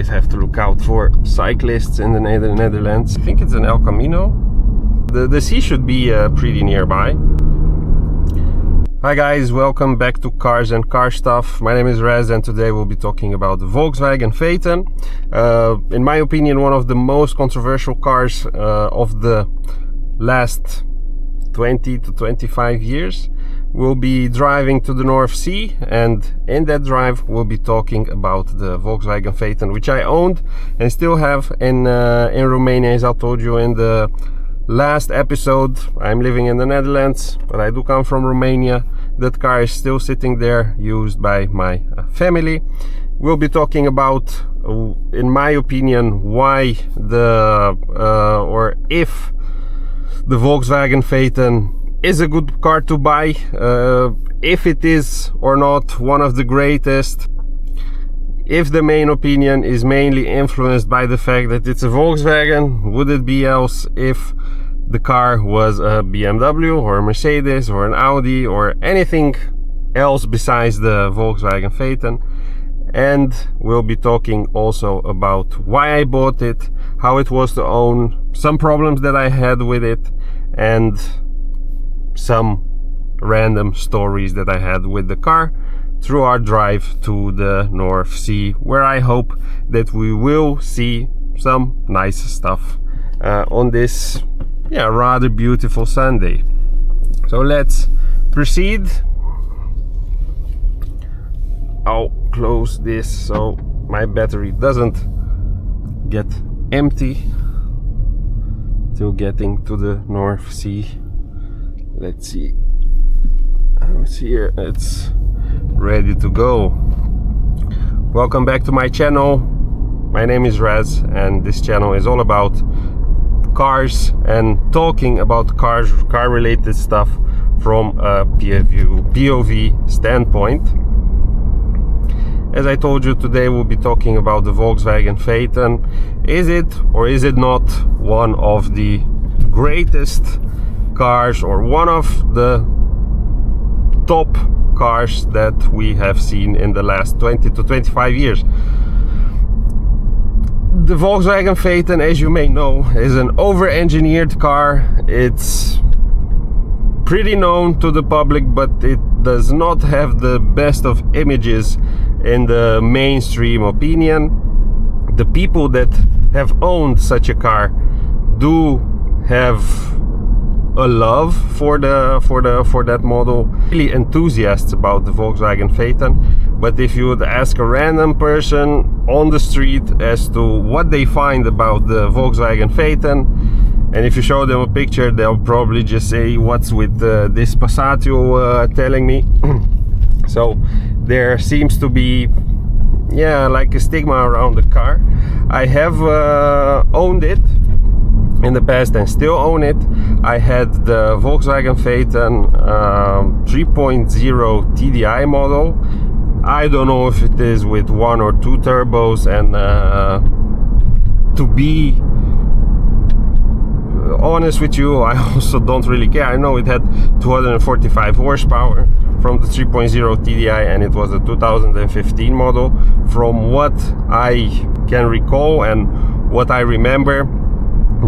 always have to look out for cyclists in the Netherlands. I think it's an El Camino. The sea should be pretty nearby. Hi guys, welcome back to Cars and Car Stuff. My name is Rez and today we'll be talking about the Volkswagen Phaeton. In my opinion, one of the most controversial cars of the last 20 to 25 years. We'll be driving to the North Sea, and in that drive we'll be talking about the Volkswagen Phaeton, which I owned and still have in Romania. As I told you in the last episode, I'm living in the Netherlands, but I do come from Romania. That car is still sitting there, used by my family. We'll be talking about, in my opinion, why or if the Volkswagen Phaeton is a good car to buy, if it is or not one of the greatest, if the main opinion is mainly influenced by the fact that it's a Volkswagen. Would it be else if the car was a BMW or a Mercedes or an Audi or anything else besides the Volkswagen Phaeton? And we'll be talking also about why I bought it, how it was to own, some problems that I had with it, and some random stories that I had with the car through our drive to the North Sea, where I hope that we will see some nice stuff on this rather beautiful Sunday. So let's proceed. I'll close this so my battery doesn't get empty till getting to the North Sea. Let's see. It's here. It's ready to go. Welcome back to my channel. My name is Raz, and this channel is all about cars and talking about cars, car related stuff from a POV standpoint. As I told you, today we'll be talking about the Volkswagen Phaeton. Is it or is it not one of the greatest cars, or one of the top cars that we have seen in the last 20 to 25 years? The Volkswagen Phaeton, as you may know, is an over-engineered car. It's pretty known to the public, but it does not have the best of images in the mainstream opinion. The people that have owned such a car do have a love for that model, really enthusiasts about the Volkswagen Phaeton. But if you would ask a random person on the street as to what they find about the Volkswagen Phaeton, and if you show them a picture, they'll probably just say, what's with this Passat you're telling me? So there seems to be like a stigma around the car. I have owned it in the past and still own it. I had the Volkswagen Phaeton 3.0 TDI model. I don't know if it is with 1 or 2 turbos, and to be honest with you, I also don't really care. I know it had 245 horsepower from the 3.0 TDI, and it was a 2015 model. From what I can recall and what I remember,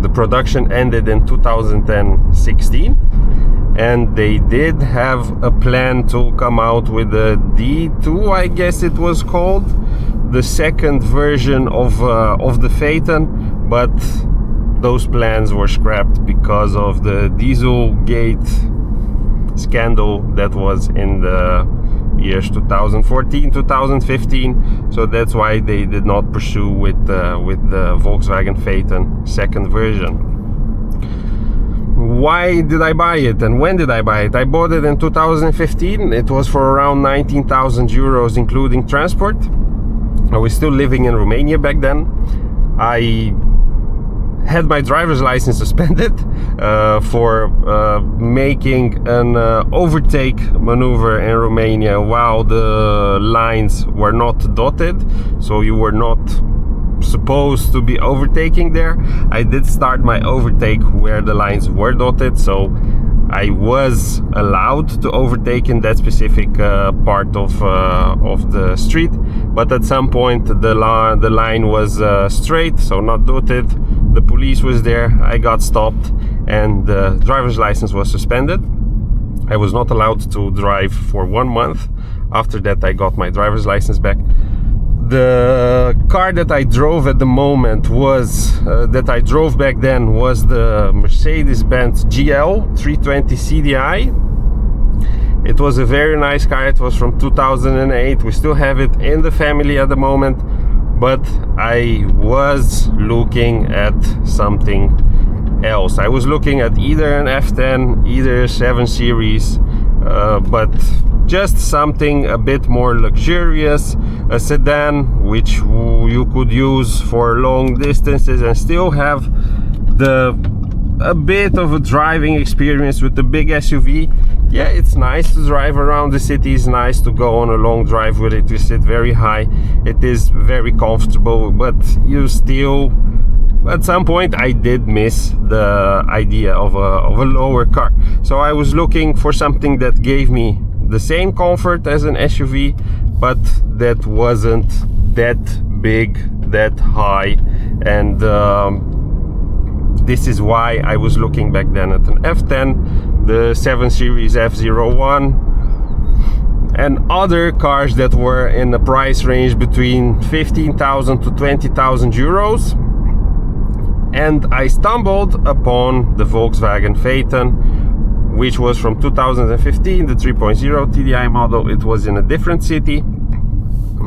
the production ended in 2016, and they did have a plan to come out with a D2, I guess it was called, the second version of the Phaeton, but those plans were scrapped because of the Dieselgate scandal that was in the years 2014, 2015. So that's why they did not pursue with the Volkswagen Phaeton second version. Why did I buy it and when did I buy it? I bought it in 2015. It was for around 19,000 euros including transport. I was still living in Romania back then. I had my driver's license suspended for making an overtake maneuver in Romania while the lines were not dotted, so you were not supposed to be overtaking there. I did start my overtake where the lines were dotted, so I was allowed to overtake in that specific part of the street, but at some point the line was straight, so not dotted. The police was there. I got stopped, and the driver's license was suspended. I was not allowed to drive for 1 month. After that, I got my driver's license back. The car that I drove at the moment was that I drove back then was the Mercedes-Benz GL 320 CDI. It was a very nice car. It was from 2008. We still have it in the family at the moment, but I was looking at something else. I was looking at either an F10, either a 7 Series, but just something a bit more luxurious, a sedan which you could use for long distances and still have a bit of a driving experience with the big SUV. Yeah, it's nice to drive around the city, it's nice to go on a long drive with it. You sit very high, it is very comfortable, but you still, at some point I did miss the idea of a lower car. So I was looking for something that gave me the same comfort as an SUV, but that wasn't that big, that high, and this is why I was looking back then at an F10, the 7 Series F01, and other cars that were in the price range between 15,000 to 20,000 euros. And I stumbled upon the Volkswagen Phaeton, which was from 2015, the 3.0 TDI model. It was in a different city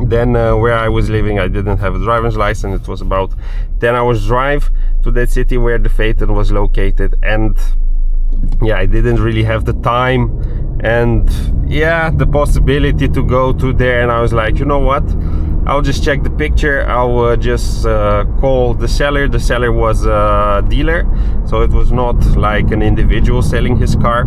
than where I was living. I didn't have a driver's license. It was about 10 hours drive to that city where the Phaeton was located, and yeah, I didn't really have the time and yeah, the possibility to go to there. And I was like, you know what, I'll just check the picture. I'll just call the seller. The seller was a dealer, so it was not like an individual selling his car.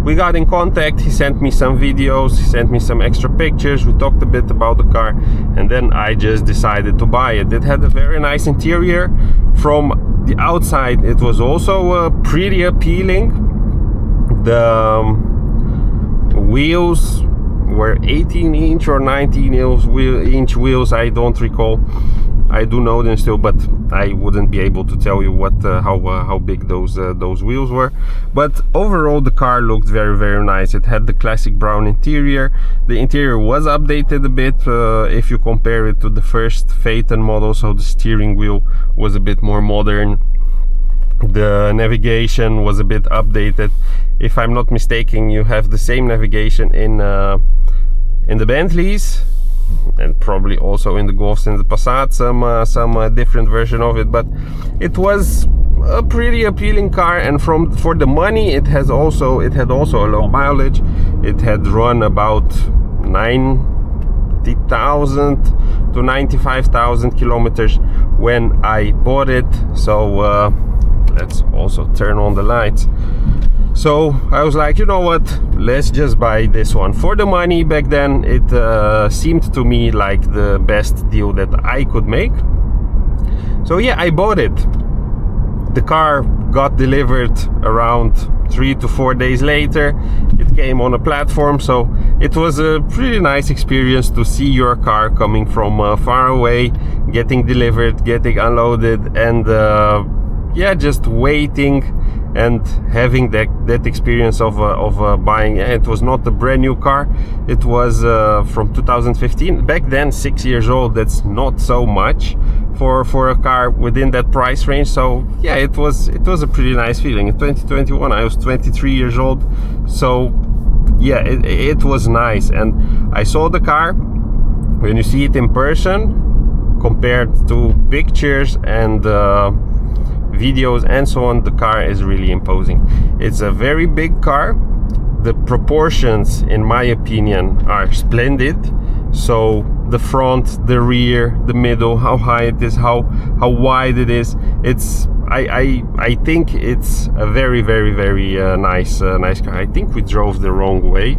We got in contact, he sent me some videos, he sent me some extra pictures, we talked a bit about the car, and then I just decided to buy it. It had a very nice interior. From the outside it was also pretty appealing. The wheels were 18-inch or 19-inch wheels, I don't recall. I do know them still, but I wouldn't be able to tell you what how big those wheels were. But overall the car looked very, very nice. It had the classic brown interior. The interior was updated a bit if you compare it to the first Phaeton model, so the steering wheel was a bit more modern. The navigation was a bit updated. If I'm not mistaken, you have the same navigation in the Bentleys, and probably also in the Golfs and the Passat, some different version of it. But it was a pretty appealing car, and for the money it had also a low mileage. It had run about 90,000 to 95,000 kilometers when I bought it. So let's also turn on the lights. So I was like, you know what, let's just buy this one. For the money back then, it seemed to me like the best deal that I could make. So yeah, I bought it. The car got delivered around 3 to 4 days later. It came on a platform, so it was a pretty nice experience to see your car coming from far away, getting delivered, getting unloaded, and yeah, just waiting and having that experience of buying. It was not a brand new car. It was from 2015. Back then, 6 years old. That's not so much for a car within that price range. So yeah, it was a pretty nice feeling. In 2021, I was 23 years old. So yeah, it was nice. And I saw the car. When you see it in person, compared to pictures and videos and so on, the car is really imposing. It's a very big car. The proportions, in my opinion, are splendid. So the front, the rear, the middle, how high it is, how wide it is. It's I think it's a very, very, very nice car. I think we drove the wrong way,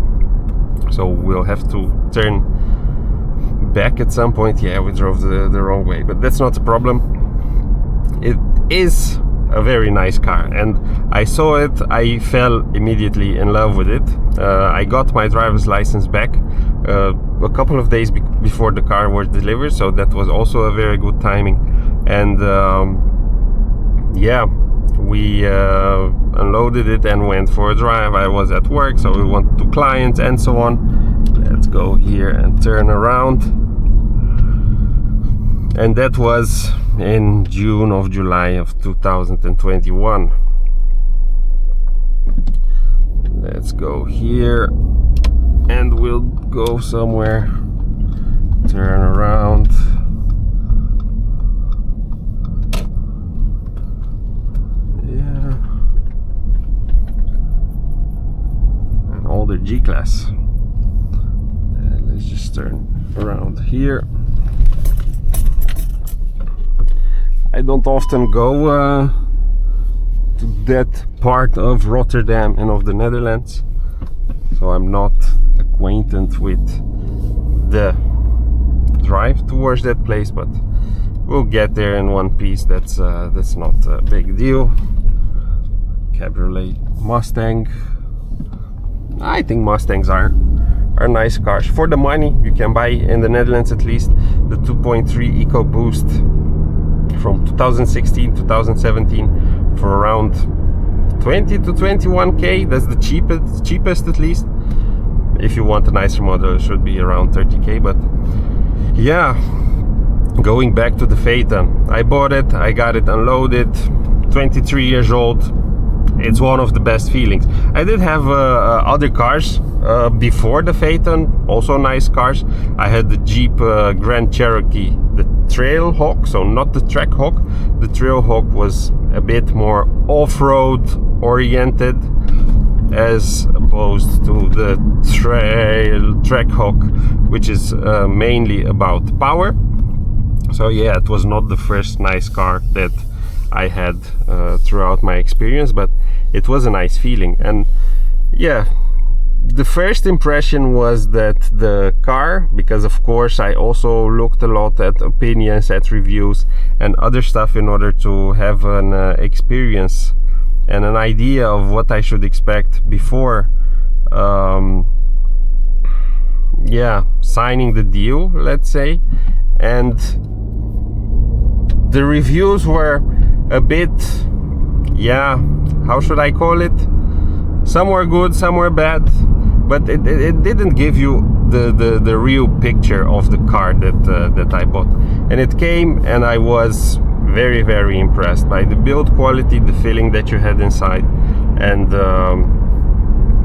so we'll have to turn back at some point. Yeah, we drove the wrong way, but that's not a problem. It is a very nice car, and I saw it, I fell immediately in love with it. I got my driver's license back a couple of days before the car was delivered, so that was also a very good timing. And yeah, we unloaded it and went for a drive. I was at work, so we went to clients and so on. Let's go here and turn around. And that was in June or July of 2021. Let's go here and we'll go somewhere, turn around. Yeah, an older G-Class. Let's just turn around here. I don't often go to that part of Rotterdam and of the Netherlands, so I'm not acquainted with the drive towards that place, but we'll get there in one piece. That's not a big deal. Cabriolet Mustang. I think Mustangs are nice cars for the money you can buy in the Netherlands, at least. The 2.3 EcoBoost from 2016 2017 for around 20 to 21k. That's the cheapest at least. If you want a nicer model, it should be around 30k. But yeah, going back to the Phaeton, I bought it, I got it unloaded, 23 years old. It's one of the best feelings. I did have other cars before the Phaeton, also nice cars. I had the Jeep Grand Cherokee, the Trailhawk, so not the Trackhawk. The Trailhawk was a bit more off-road oriented as opposed to the Trackhawk, which is mainly about power. So yeah, it was not the first nice car that I had throughout my experience, but it was a nice feeling. And yeah, the first impression was that the car, because of course I also looked a lot at opinions, at reviews and other stuff in order to have an experience and an idea of what I should expect before yeah, signing the deal, let's say. And the reviews were a bit, yeah, how should I call it? Some were good, some were bad, but it didn't give you the real picture of the car that I bought. And it came, and I was very, very impressed by the build quality, the feeling that you had inside, and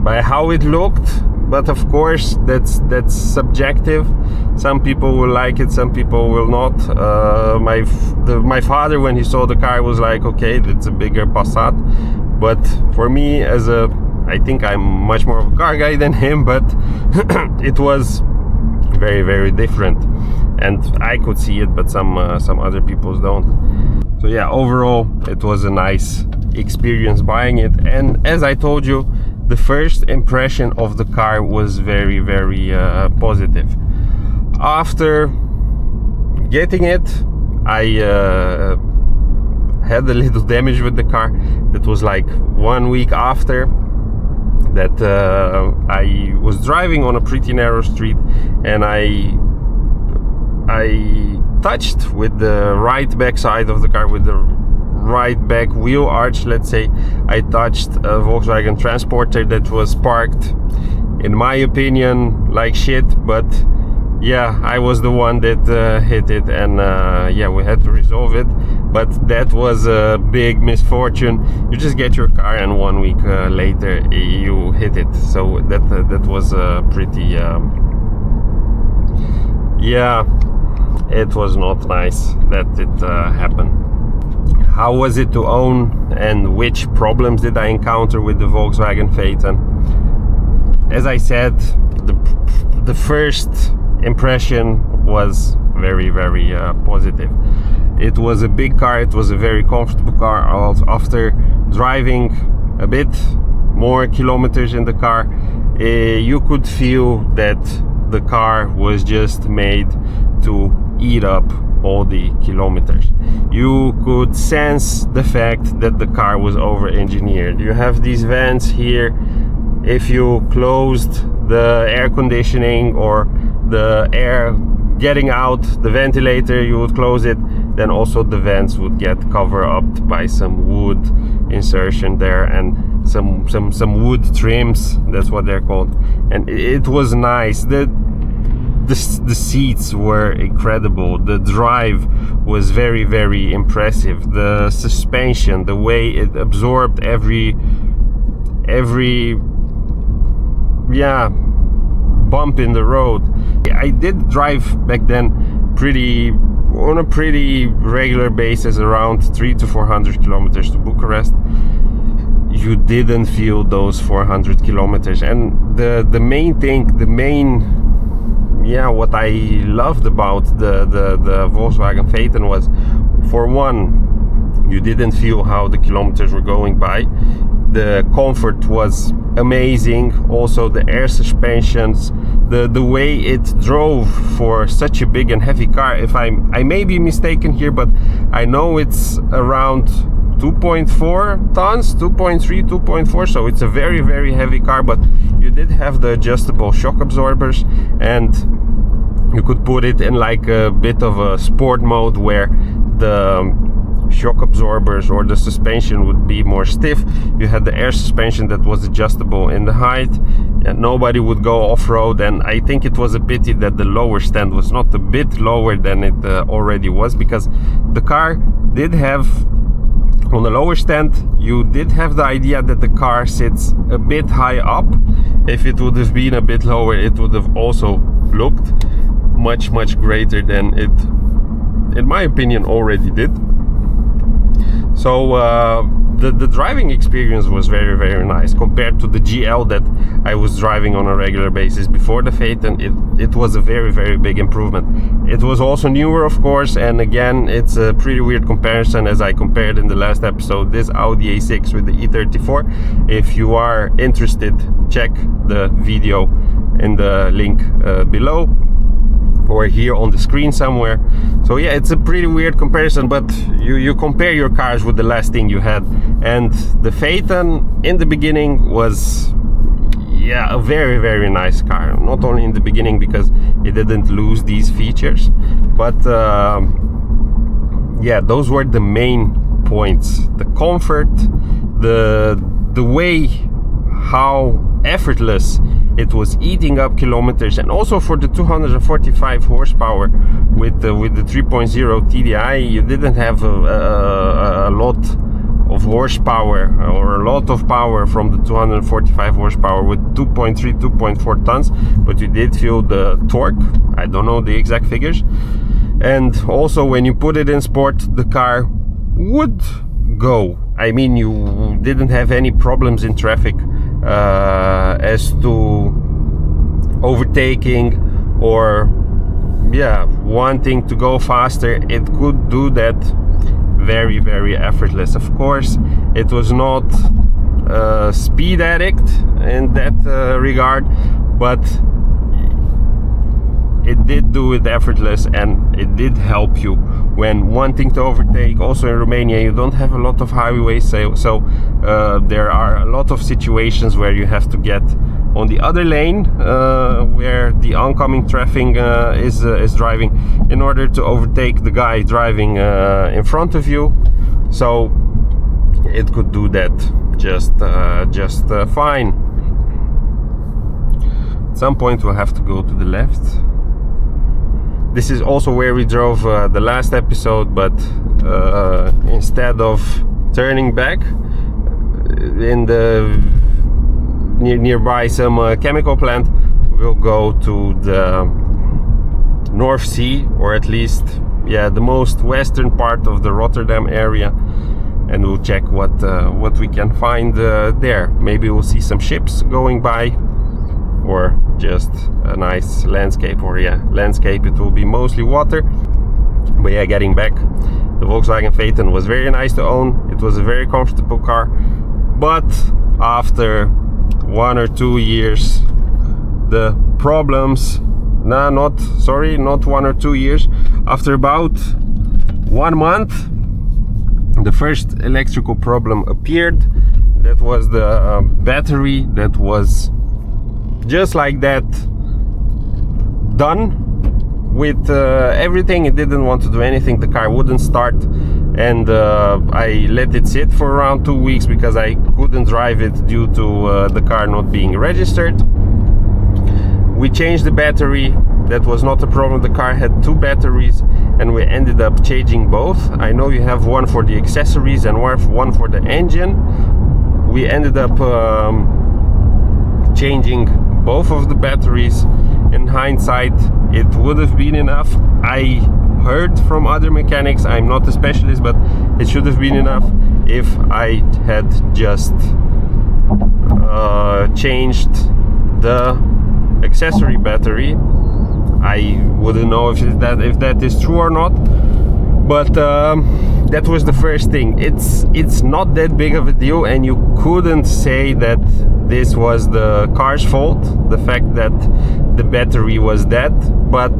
by how it looked. But of course, that's subjective. Some people will like it, some people will not. My father, when he saw the car, was like, okay, that's a bigger Passat. But for me, I think I'm much more of a car guy than him, but it was very, very different. And I could see it, but some other people don't. So yeah, overall, it was a nice experience buying it. And as I told you, the first impression of the car was very, very positive. After getting it, I had a little damage with the car. That was like 1 week after that. I was driving on a pretty narrow street, and I touched with the right back side of the car, with the right back wheel arch, let's say. I touched a Volkswagen Transporter that was parked, in my opinion, like shit, but yeah, I was the one that hit it, and yeah, we had to resolve it. But that was a big misfortune. You just get your car, and 1 week later you hit it. So that was pretty yeah, it was not nice that it happened. How was it to own, and which problems did I encounter with the Volkswagen Phaeton? As I said, the first impression was very, very positive. It was a big car, it was a very comfortable car. After driving a bit more kilometers in the car, you could feel that the car was just made to eat up all the kilometers. You could sense the fact that the car was over-engineered. You have these vents here. If you closed the air conditioning or the air getting out, the ventilator, you would close it, then also the vents would get covered up by some wood insertion there and some wood trims, that's what they're called. And it was nice. The seats were incredible. The drive was very, very impressive. The suspension, the way it absorbed every bump in the road. I did drive back then on a pretty regular basis, around 300 to 400 kilometers to Bucharest. You didn't feel those 400 kilometers. And the main thing, what I loved about the Volkswagen Phaeton was, for one, you didn't feel how the kilometers were going by. The comfort was amazing. Also the air suspensions, the way it drove for such a big and heavy car. If I may be mistaken here, but I know it's around 2.4 tons, 2.3, 2.4, so it's a very, very heavy car. But you did have the adjustable shock absorbers, and you could put it in like a bit of a sport mode where the shock absorbers or the suspension would be more stiff. You had the air suspension that was adjustable in the height, and nobody would go off-road. And I think it was a pity that the lower stand was not a bit lower than it already was, because the car did have, on the lower stand, you did have the idea that the car sits a bit high up. If it would have been a bit lower, it would have also looked much, much greater than it, in my opinion, already did. So the driving experience was very, very nice compared to the GL that I was driving on a regular basis before the Phaeton. It was a very, very big improvement. It was also newer, of course, and again, it's a pretty weird comparison, as I compared in the last episode this Audi A6 with the E34. If you are interested, check the video in the link below, or here on the screen somewhere. So yeah, it's a pretty weird comparison, but you compare your cars with the last thing you had, and the Phaeton in the beginning was a very, very nice car. Not only in the beginning because it didn't lose these features, but those were the main points. The comfort, the way how effortless it was eating up kilometers, and also for the 245 horsepower with the 3.0 TDI, you didn't have a lot of horsepower or a lot of power from the 245 horsepower with 2.3, 2.4 tons, but you did feel the torque. I don't know the exact figures. And also when you put it in sport, the car would go. I mean, you didn't have any problems in traffic as to overtaking or wanting to go faster. It could do that very, very effortless. Of course, it was not a speed addict in that regard, but it did do it effortless, and it did help you when wanting to overtake. Also in Romania, you don't have a lot of highways, so there are a lot of situations where you have to get on the other lane where the oncoming traffic is driving, in order to overtake the guy driving in front of you. So it could do that just fine. At some point we'll have to go to the left. This is also where we drove the last episode, but instead of turning back in the nearby some chemical plant, we'll go to the North Sea, or at least the most western part of the Rotterdam area, and we'll check what we can find there. Maybe we'll see some ships going by, or just a nice landscape, or landscape. It will be mostly water. But getting back, the Volkswagen Phaeton was very nice to own. It was a very comfortable car, but after 1 or 2 years, the problems, not 1 or 2 years, after about 1 month, the first electrical problem appeared. That was the battery that was just like that done with everything. It didn't want to do anything, the car wouldn't start, and I let it sit for around 2 weeks because I couldn't drive it due to the car not being registered. We changed the battery. That was not a problem. The car had 2 batteries and we ended up changing both. I know you have one for the accessories and one for the engine. We ended up changing both of the batteries. In hindsight, it would have been enough. I heard from other mechanics, I'm not a specialist, but it should have been enough if I had just changed the accessory battery. I wouldn't know if that is true or not, but that was the first thing. It's not that big of a deal, and you couldn't say that this was the car's fault, the fact that the battery was dead. But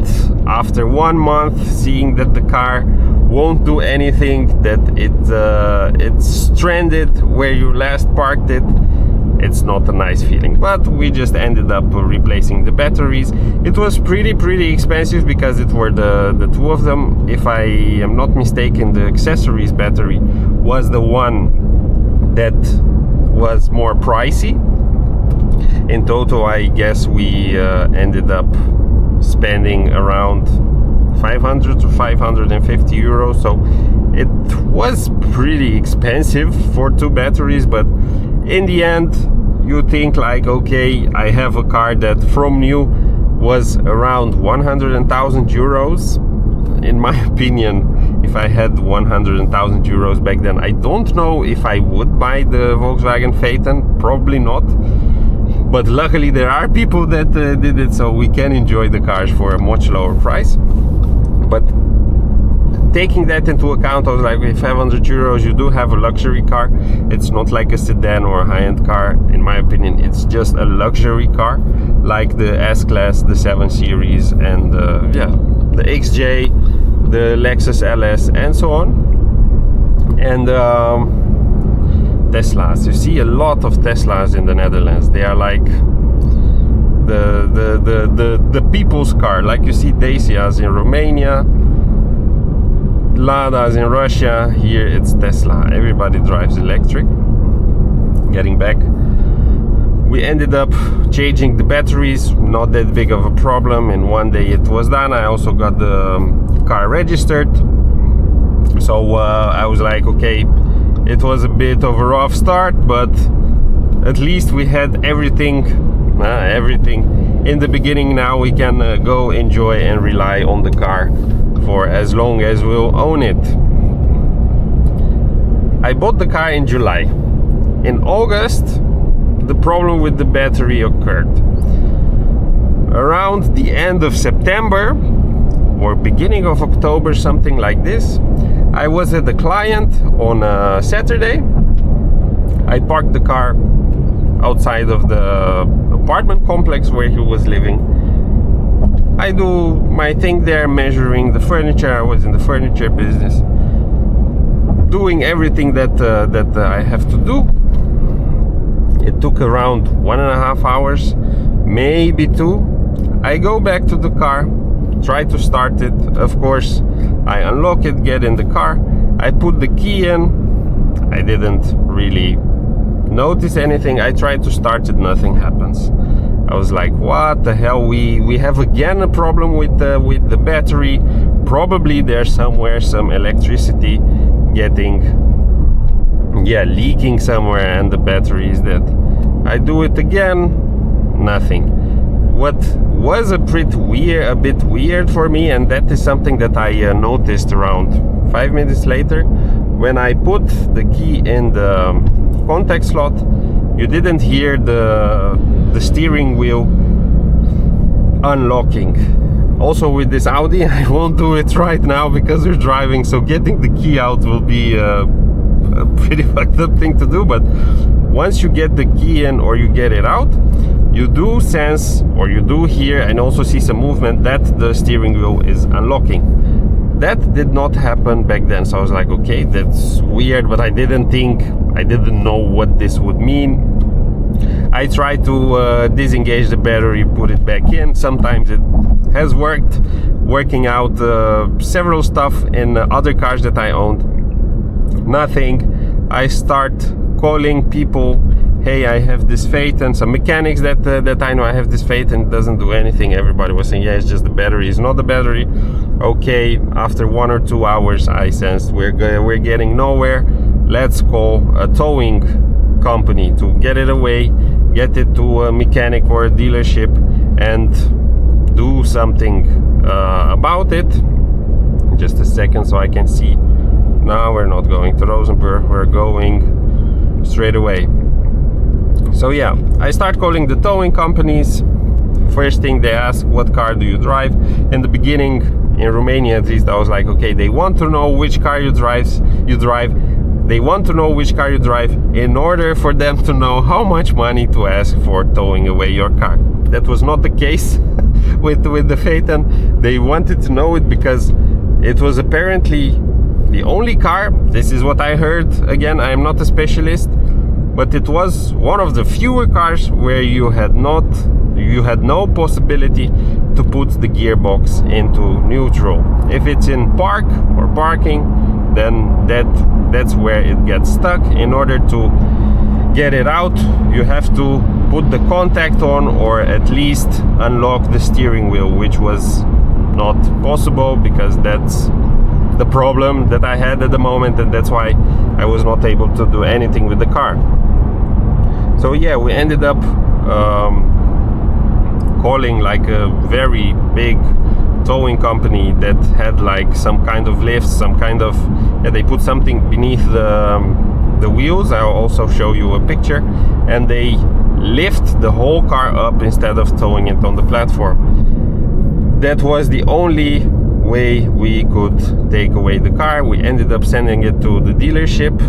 after 1 month, seeing that the car won't do anything, that it's stranded where you last parked it, it's not a nice feeling. But we just ended up replacing the batteries. It was pretty expensive because it were the 2 of them. If I am not mistaken, the accessories battery was the one that was more pricey. In total, I guess we ended up spending around 500 to 550 euros. So it was pretty expensive for 2 batteries, but in the end you think like, okay, I have a car that from new was around 100,000 euros. In my opinion, if I had 100,000 euros back then, I don't know if I would buy the Volkswagen Phaeton. Probably not, but luckily there are people that did it, so we can enjoy the cars for a much lower price. But taking that into account, I was like, with 500 euros you do have a luxury car. It's not like a sedan or a high-end car. In my opinion, it's just a luxury car, like the S-Class, the 7 Series, and yeah, the XJ, the Lexus LS, and so on. And Teslas, you see a lot of Teslas in the Netherlands. They are like the people's car, like you see Dacias in Romania, Ladas in Russia. Here it's Tesla. Everybody drives electric. Getting back, we ended up changing the batteries. Not that big of a problem. In 1 day it was done. I also got the car registered. So I was like, okay, it was a bit of a rough start, but at least we had everything in the beginning. Now we can go enjoy and rely on the car for as long as we'll own it. I bought the car in July. In August, the problem with the battery occurred. Around the end of September or beginning of October, something like this, I was at the client on a Saturday. I parked the car outside of the apartment complex where he was living. I do my thing there, measuring the furniture. I was in the furniture business, doing everything that I have to do. It took around 1.5 hours, maybe 2. I go back to the car, try to start it. Of course, I unlock it, get in the car. I put the key in. I didn't really notice anything. I tried to start it, nothing happens. I was like, what the hell? We have again a problem with the battery. Probably there's somewhere some electricity leaking somewhere, and the battery is dead. I do it again, nothing. What was a bit weird for me, and that is something that I noticed around 5 minutes later, when I put the key in the contact slot, you didn't hear the steering wheel unlocking. Also with this Audi, I won't do it right now because we're driving, so getting the key out will be a pretty fucked up thing to do. But once you get the key in or you get it out, you do sense, or you do hear and also see some movement that the steering wheel is unlocking. that did not happen back then. So I was like, okay, that's weird, but I didn't know what this would mean. I tried to disengage the battery, put it back in. Sometimes it has worked, working out several stuff in other cars that I owned. Nothing. I start calling people. Hey, I have this Phaeton. Some mechanics that I know, I have this Phaeton, it doesn't do anything. Everybody was saying, yeah, it's just the battery. It's not the battery. Okay, after 1 or 2 hours, I sensed we're getting nowhere. Let's call a towing company to get it away, get it to a mechanic or a dealership, and do something about it. Just a second so I can see. No, we're not going to Rosenberg, we're going straight away. So yeah, I start calling the towing companies. First thing they ask, what car do you drive? In the beginning, in Romania at least, I was like, okay, they want to know which car you drive. They want to know which car you drive in order for them to know how much money to ask for towing away your car. That was not the case with the Phaeton. They wanted to know it because it was apparently the only car, this is what I heard, again, I am not a specialist, but it was one of the fewer cars where you had no possibility to put the gearbox into neutral. If it's in park or parking, then that's where it gets stuck. In order to get it out, you have to put the contact on or at least unlock the steering wheel, which was not possible because that's the problem that I had at the moment, and that's why I was not able to do anything with the car. So yeah, we ended up calling like a very big towing company that had like some kind of lift, some kind of, yeah, they put something beneath the wheels. I'll also show you a picture, and they lift the whole car up instead of towing it on the platform. That was the only way we could take away the car. We ended up sending it to the dealership.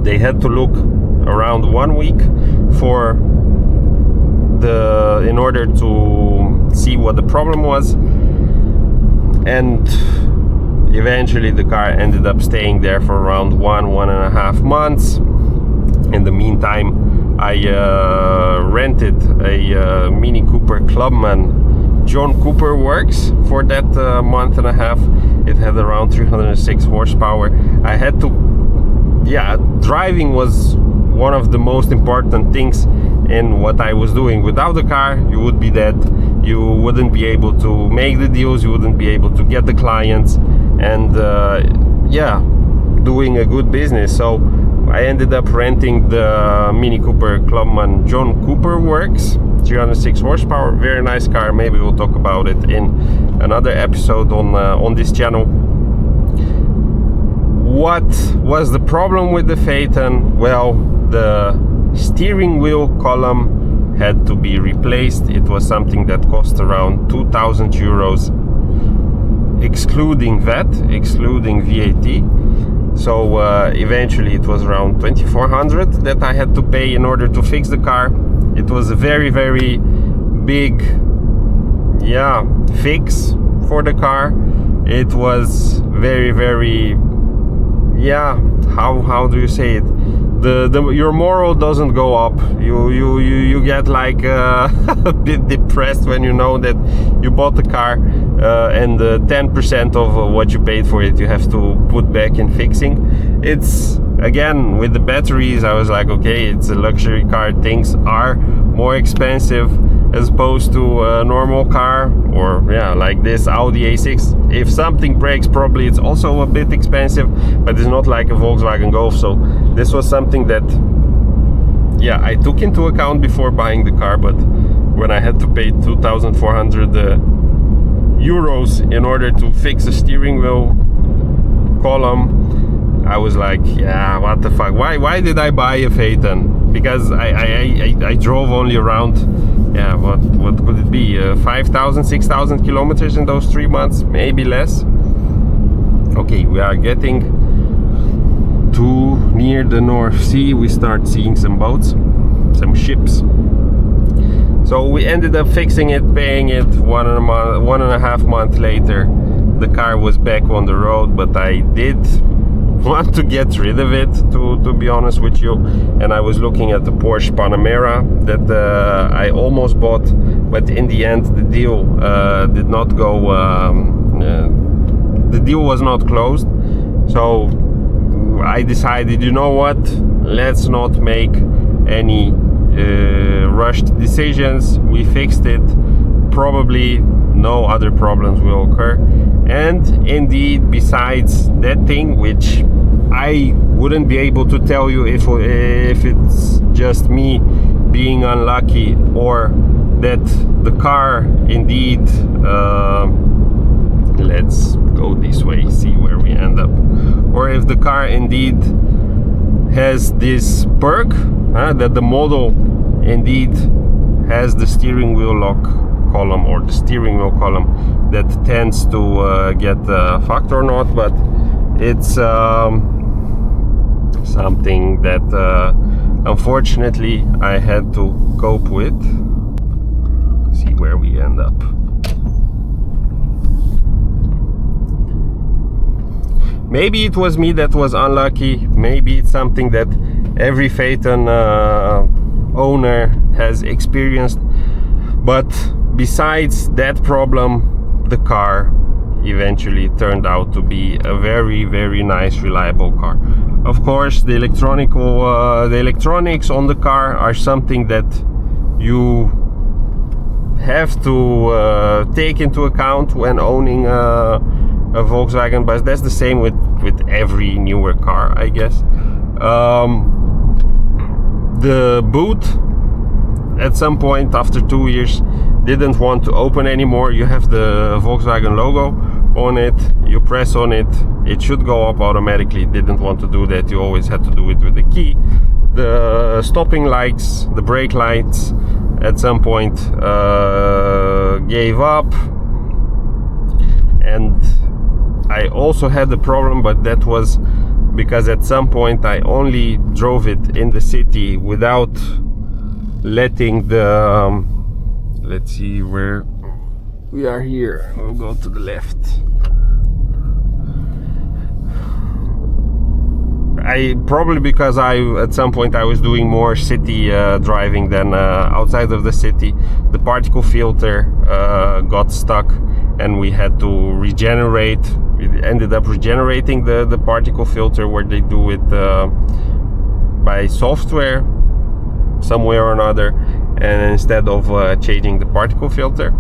They had to look around 1 week in order to see what the problem was, and eventually the car ended up staying there for around 1.5 months. In the meantime, I rented a Mini Cooper Clubman John Cooper Works for that month and a half. It had around 306 horsepower. I had to, yeah, driving was one of the most important things in what I was doing. Without the car, you would be dead. You wouldn't be able to make the deals, you wouldn't be able to get the clients, and yeah, doing a good business. So I ended up renting the Mini Cooper Clubman John Cooper Works, 306 horsepower, very nice car. Maybe we'll talk about it in another episode on this channel. What was the problem with the Phaeton? Well, the steering wheel column had to be replaced. It was something that cost around 2,000 euros, excluding VAT, excluding VAT. So eventually it was around 2,400 that I had to pay in order to fix the car. It was a very, very big, yeah, fix for the car. It was very, very, yeah, how do you say it? Your moral doesn't go up. You get like a bit depressed when you know that you bought the car and 10% of what you paid for it you have to put back in fixing. It's, again, with the batteries, I was like, okay, it's a luxury car, things are more expensive as opposed to a normal car, or yeah, like this Audi A6. If something breaks, probably it's also a bit expensive, but it's not like a Volkswagen Golf. So this was something that, yeah, I took into account before buying the car, but when I had to pay 2,400 euros in order to fix a steering wheel column, I was like, yeah, what the fuck, why did I buy a Phaeton? Because I drove only around, yeah, what could it be, 5,000, 6,000 kilometers in those 3 months, maybe less. Okay, we are getting to near the North Sea. We start seeing some boats, some ships. So we ended up fixing it, paying it 1.5 months later. the car was back on the road, but I did want to get rid of it, to be honest with you. And I was looking at the Porsche Panamera that I almost bought, but in the end the deal did not go, the deal was not closed. So I decided, you know what, let's not make any rushed decisions. We fixed it, probably no other problems will occur. And indeed, besides that thing, which I wouldn't be able to tell you if it's just me being unlucky, or that the car indeed, let's go this way, see where we end up, or if the car indeed has this perk, that the model indeed has the steering wheel lock column, or the steering wheel column that tends to get fucked or not. But it's something that unfortunately I had to cope with. See where we end up. Maybe it was me that was unlucky, maybe it's something that every Phaeton owner has experienced, but besides that problem, the car eventually turned out to be a very, very nice, reliable car. Of course, the electronics on the car are something that you have to take into account when owning a Volkswagen, but that's the same with every newer car, I guess. The boot, at some point after 2 years, didn't want to open anymore. You have the Volkswagen logo on it, you press on it, it should go up automatically. It didn't want to do that, you always had to do it with the key. The stopping lights, the brake lights, at some point gave up. And I also had the problem, but that was because at some point I only drove it in the city without letting the let's see where we are here. We'll go to the left. Because at some point I was doing more city driving than outside of the city. The particle filter got stuck, and we had to regenerate. We ended up regenerating the particle filter, where they do it by software somewhere or another, and instead of changing the particle filter.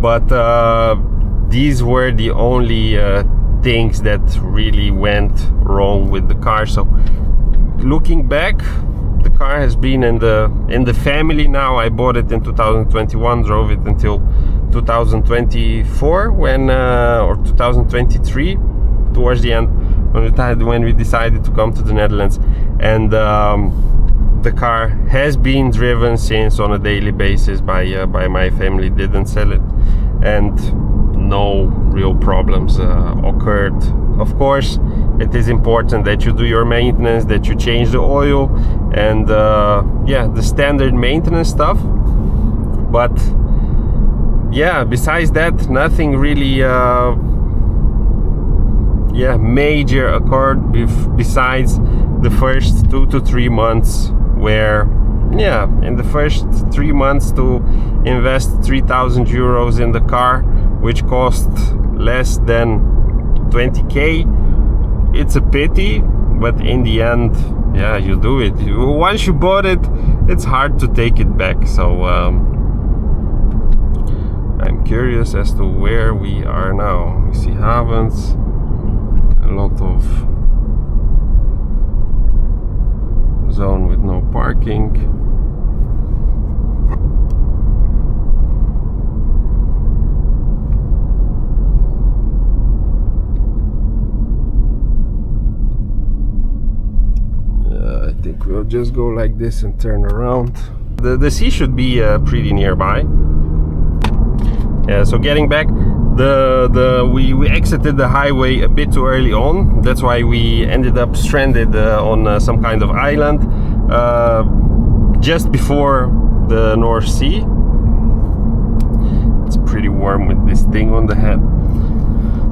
But these were the only things that really went wrong with the car. So looking back, the car has been in the family now. I bought it in 2021, drove it until 2024 or 2023 towards the end, when we decided to come to the Netherlands. And the car has been driven since on a daily basis by my family. Didn't sell it, and no real problems occurred. Of course, it is important that you do your maintenance, that you change the oil, and yeah, the standard maintenance stuff. But yeah, besides that, nothing really major occurred besides the first 2 to 3 months, where in the first 3 months to invest 3,000 euros in the car, which cost less than 20k. It's a pity, but in the end, yeah, you do it. Once you bought it, it's hard to take it back. So I'm curious as to where we are now. We see Havens, a lot of zone with no parking. I think we'll just go like this and turn around. The sea should be pretty nearby. Yeah, so getting back, we exited the highway a bit too early on. That's why we ended up stranded on some kind of island just before the North Sea. It's pretty warm with this thing on the head.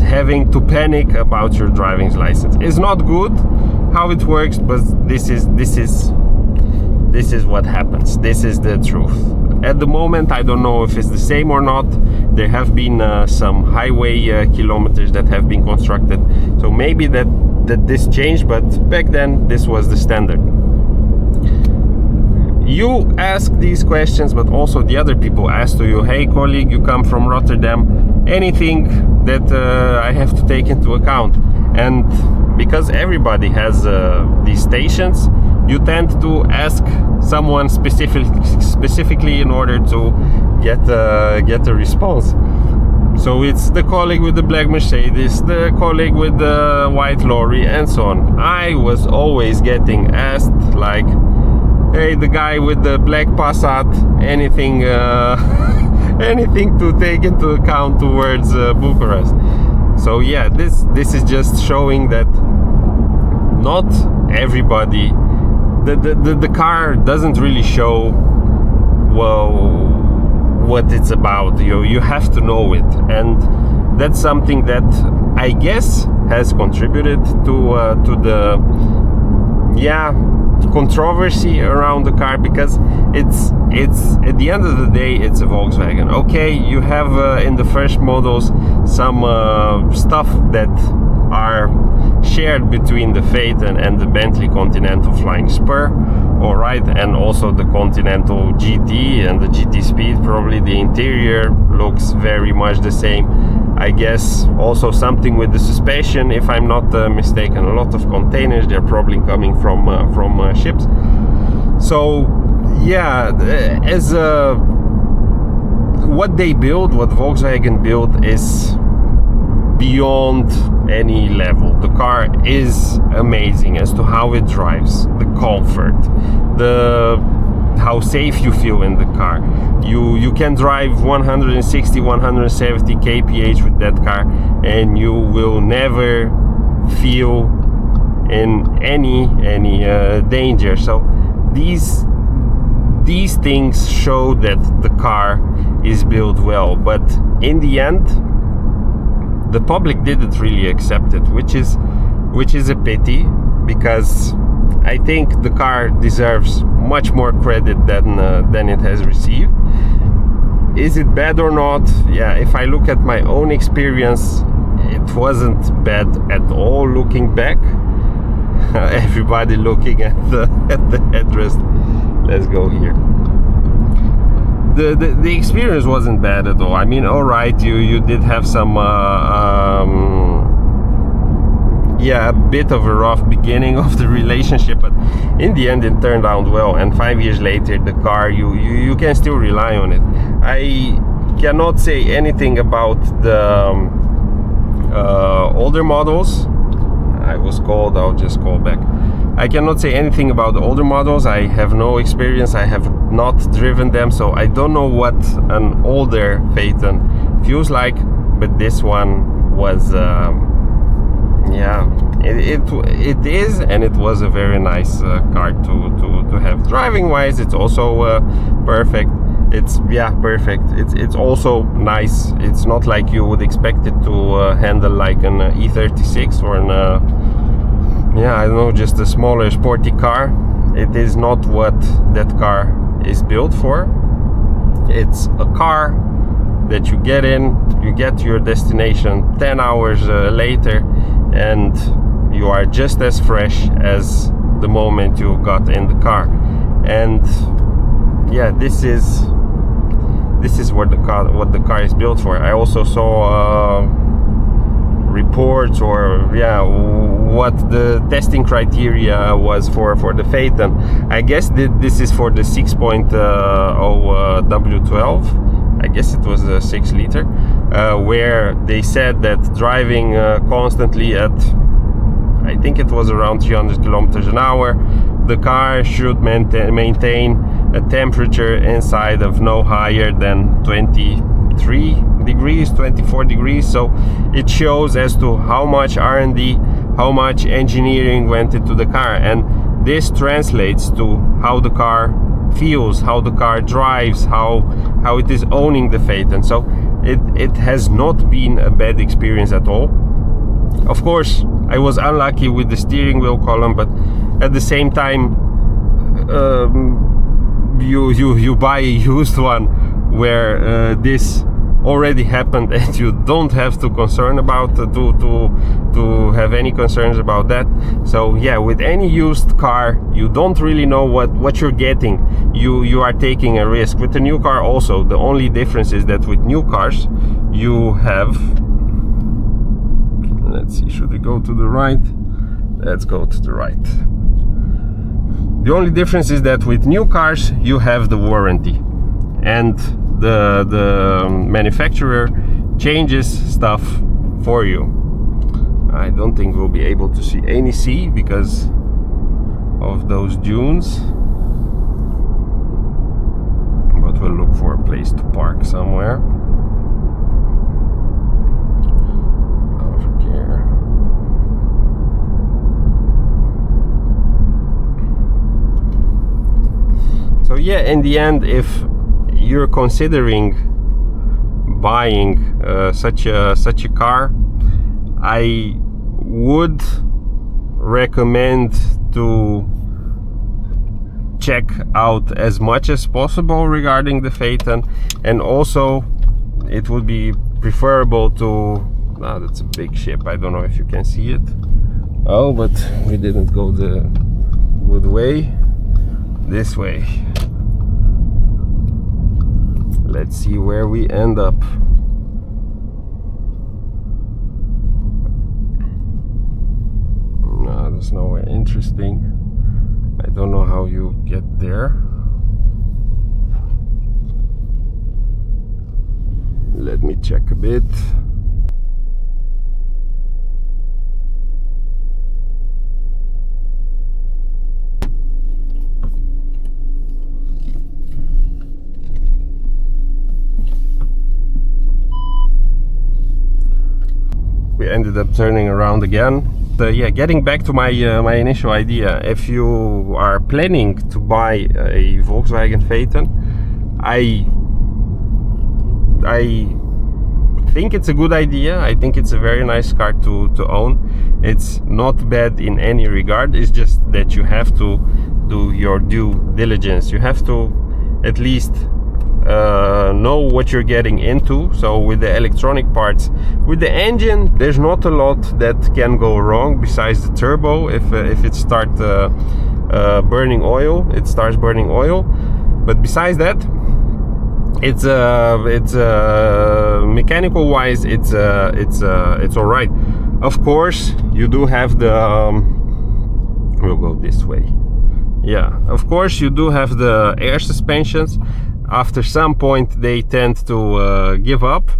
having to panic about your driving license. It's not good how it works, but this is what happens. This is the truth. At the moment, I don't know if it's the same or not. There have been some highway kilometers that have been constructed, so maybe that this changed, but back then this was the standard. You ask these questions, but also the other people ask to you, hey colleague, you come from Rotterdam, anything that I have to take into account? And because everybody has these stations, you tend to ask someone specifically in order to get a response. So it's the colleague with the black Mercedes, the colleague with the white lorry, and so on. I was always getting asked like, hey, the guy with the black Passat, anything anything to take into account towards Bucharest. So yeah, this is just showing that not everybody, the car doesn't really show well what it's about. You have to know it, and that's something that I guess has contributed to the controversy around the car, because it's at the end of the day it's a Volkswagen. Okay, you have in the first models some stuff that are shared between the Phaeton and the Bentley Continental Flying Spur, all right, and also the Continental GT and the GT Speed. Probably the interior looks very much the same. I guess also something with the suspension, if I'm not mistaken. A lot of containers, they're probably coming from ships. So yeah, as what they build, what Volkswagen built, is beyond any level. The car is amazing as to how it drives, the comfort, how safe you feel in the car. You can drive 160, 170 kph with that car, and you will never feel in any danger. So these things show that the car is built well, but in the end the public didn't really accept it, which is a pity, because I think the car deserves much more credit than it has received. Is it bad or not? Yeah, if I look at my own experience, it wasn't bad at all looking back. Everybody looking at the headrest. Let's go here. The experience wasn't bad at all. I mean, all right, you did have some a bit of a rough beginning of the relationship, but in the end it turned out well, and 5 years later the car, you can still rely on it. I cannot say anything about the older models. I'll just call back. I cannot say anything about the older models. I have no experience. I have not driven them, so I don't know what an older Phaeton feels like, but this one was it is, and it was a very nice car to have. Driving wise, it's also perfect. It's perfect. It's also nice. It's not like you would expect it to handle like an E36 or an I don't know, just a smaller sporty car. It is not what that car is built for. It's a car that you get in, you get to your destination 10 hours later, and you are just as fresh as the moment you got in the car. And yeah, this is what the car is built for. I also saw reports, or what the testing criteria was for the Phaeton. I guess this is for the 6.0 W12. I guess it was a 6 liter, where they said that driving constantly at, I think it was around 300 kilometers an hour, the car should maintain a temperature inside of no higher than 23 degrees, 24 degrees. So it shows as to how much R&D, how much engineering went into the car, and this translates to how the car feels, how the car drives, how it is owning the Phaeton. So it has not been a bad experience at all. Of course, I was unlucky with the steering wheel column, but at the same time, you buy a used one where this already happened, and you don't have to concern about to have any concerns about that. So yeah, with any used car, you don't really know what you're getting. You are taking a risk. With the new car also, the only difference is that with new cars you have, let's see, should we go to the right? Let's go to the right. The only difference is that with new cars you have the warranty, and the manufacturer changes stuff for you. I don't think we'll be able to see any sea because of those dunes, but we'll look for a place to park somewhere. Over here. So yeah, in the end, if you're considering buying such a car, I would recommend to check out as much as possible regarding the Phaeton, and also it would be preferable to, that's a big ship, I don't know if you can see it. Oh, but we didn't go the good way, this way. Let's see where we end up. No, there's nowhere interesting. I don't know how you get there. Let me check a bit. We ended up turning around again. Yeah, getting back to my my initial idea, if you are planning to buy a Volkswagen Phaeton, I think it's a good idea. I think it's a very nice car to own. It's not bad in any regard. It's just that you have to do your due diligence. You have to at least know what you're getting into. So with the electronic parts, with the engine, there's not a lot that can go wrong besides the turbo. If it starts burning oil, it starts burning oil. But besides that, it's mechanical wise, it's all right. Of course, you do have the we'll go this way. Yeah, of course you do have the air suspensions. After some point they tend to give up.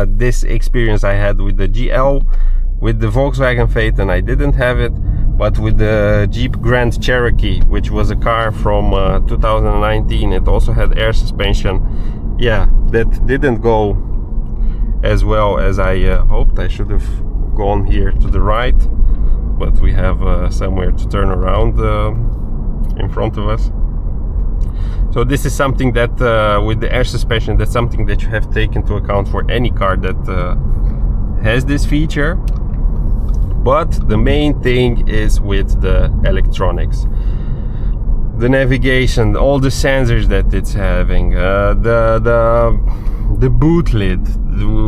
This experience I had with the GL. With the Volkswagen Phaeton I didn't have it, but with the Jeep Grand Cherokee, which was a car from 2019, it also had air suspension. Yeah, that didn't go as well as I hoped. I should have gone here to the right, but we have somewhere to turn around in front of us. So this is something that with the air suspension, that's something that you have to take into account for any car that has this feature. But the main thing is with the electronics, the navigation, all the sensors that it's having, the boot lid,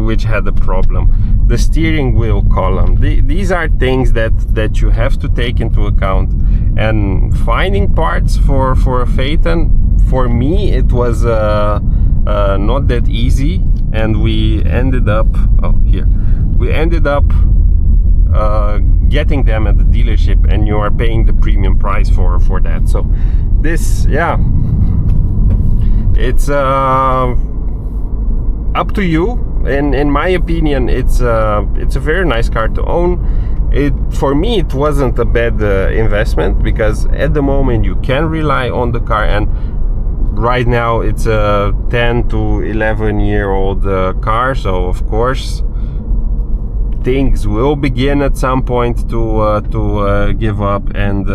which had a problem, the steering wheel column. These are things that you have to take into account. And finding parts for a Phaeton, for me, it was not that easy, and we ended up getting them at the dealership, and you are paying the premium price for that. So this, yeah, it's up to you. In my opinion, it's a very nice car to own. For me, it wasn't a bad investment, because at the moment you can rely on the car, and right now it's a 10 to 11 year old car, so of course things will begin at some point to give up and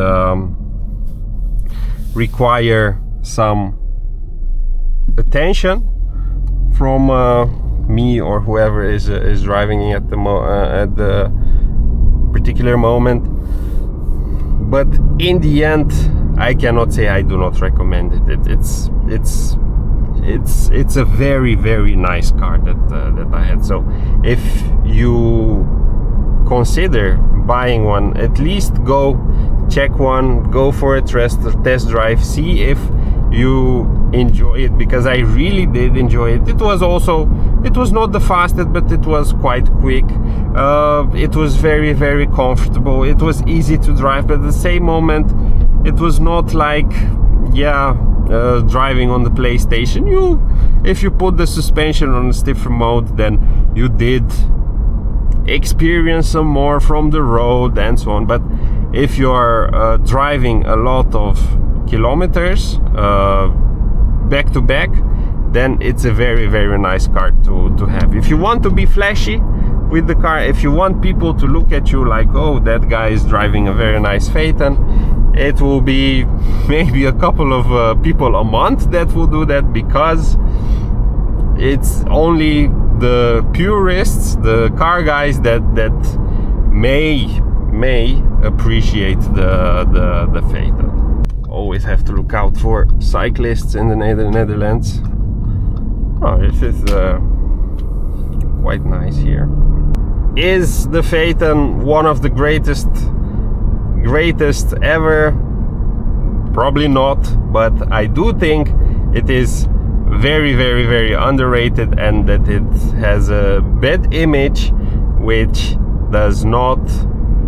require some attention from me or whoever is driving at the particular moment. But in the end, I cannot say I do not recommend it. It's a very, very nice car that I had. So if you consider buying one, at least go check one, go for a test drive, see if you enjoy it, because I really did enjoy it. It was not the fastest, but it was quite quick. It was very, very comfortable. It was easy to drive, but at the same moment it was not like driving on the PlayStation. If you put the suspension on a stiffer mode, then you did experience some more from the road and so on. But if you are driving a lot of kilometers back to back, then it's a very, very nice car to have. If you want to be flashy with the car, if you want people to look at you like, oh, that guy is driving a very nice Phaeton, it will be maybe a couple of people a month that will do that, because it's only the purists, the car guys that may appreciate the Phaeton. Always have to look out for cyclists in the Netherlands. Oh, this is quite nice here. Is the Phaeton one of the greatest ever? Probably not, but I do think it is very, very, very underrated, and that it has a bad image which does not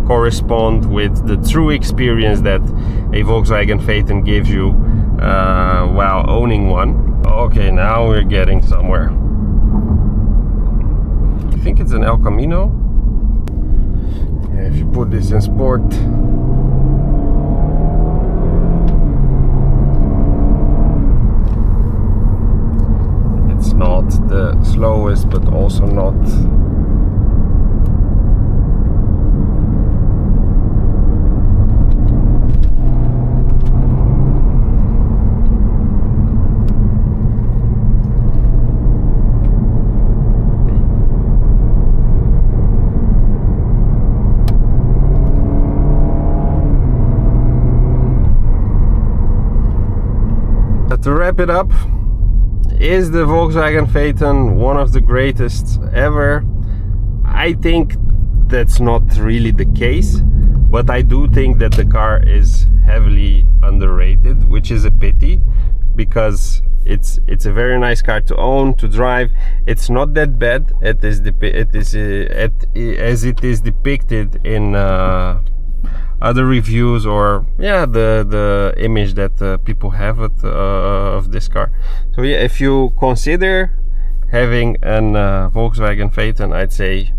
correspond with the true experience that a Volkswagen Phaeton gives you while owning one. Okay, now we're getting somewhere. I think it's an El Camino. Yeah, if you put this in sport, it's not the slowest, but also not to wrap it up. Is the Volkswagen Phaeton one of the greatest ever? I think that's not really the case, but I do think that the car is heavily underrated, which is a pity, because it's a very nice car to own, to drive. It's not that bad as it is depicted in other reviews, or the image that people have of this car. So yeah, if you consider having an Volkswagen Phaeton, I'd say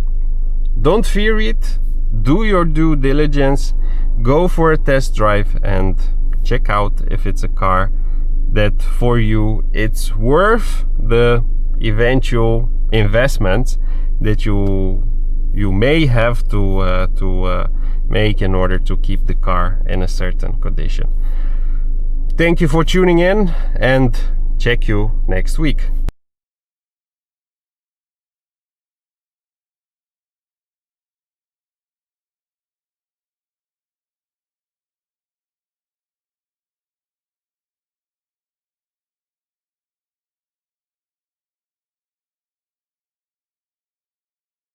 don't fear it, do your due diligence, go for a test drive and check out if it's a car that for you it's worth the eventual investments that you may have to make in order to keep the car in a certain condition. Thank you for tuning in, and check you next week.